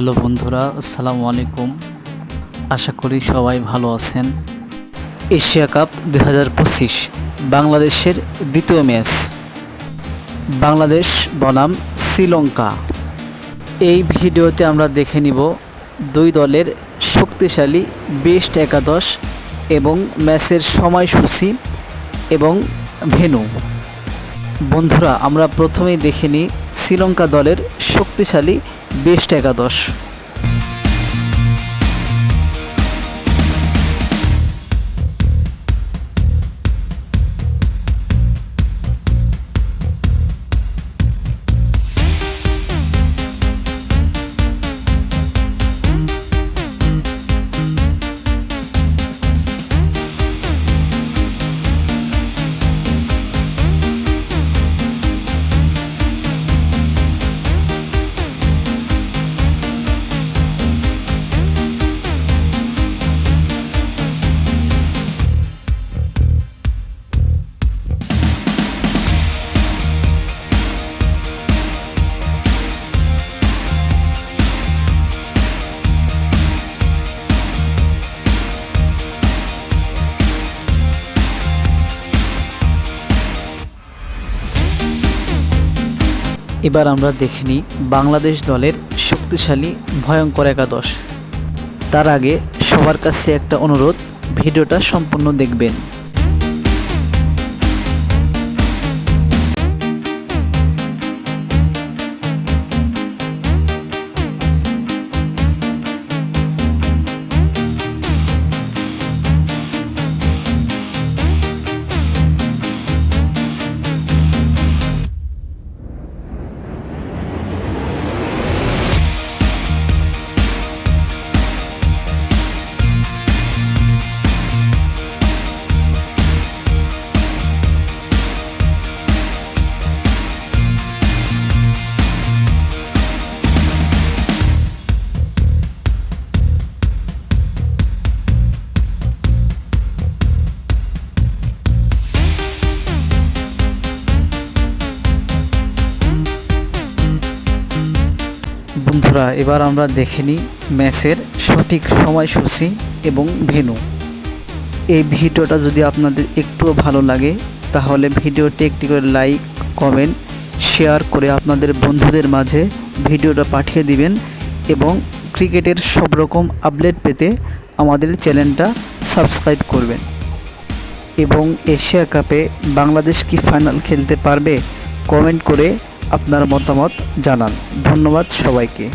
Hello বন্ধুরা, আসসালামু আলাইকুম। আশা করি সবাই ভালো আছেন। এশিয়া কাপ 2025 বাংলাদেশের দ্বিতীয় ম্যাচ, বাংলাদেশ বনাম শ্রীলঙ্কা। এই ভিডিওতে আমরা দেখে নিব দুই দলের শক্তিশালী বেস্ট একাদশ এবং ম্যাচের সময়সূচি এবং ভেন্যু। বন্ধুরা, আমরা প্রথমেই দেখে নিই শ্রীলঙ্কা দলের শক্তিশালী বেস্ট একাদশ। এবার আমরা দেখে নিই বাংলাদেশ দলের শক্তিশালী ভয়ঙ্কর একাদশ। তার আগে সবার কাছে একটা অনুরোধ, ভিডিওটা সম্পূর্ণ দেখবেন। বন্ধুরা, এবার আমরা দেখে নিই ম্যাচের সঠিক সময়সূচি এবং ভেন্যু। এই ভিডিওটা যদি আপনাদের একটুও ভালো লাগে তাহলে ভিডিওটি একটি করে লাইক, কমেন্ট, শেয়ার করে আপনাদের বন্ধুদের মাঝে ভিডিওটা পাঠিয়ে দিবেন এবং ক্রিকেটের সব রকম আপডেট পেতে আমাদের চ্যানেলটা সাবস্ক্রাইব করবেন। এবং এশিয়া কাপে বাংলাদেশ কি ফাইনাল খেলতে পারবে? কমেন্ট করে আপনার মতামত জানান। ধন্যবাদ সবাইকে।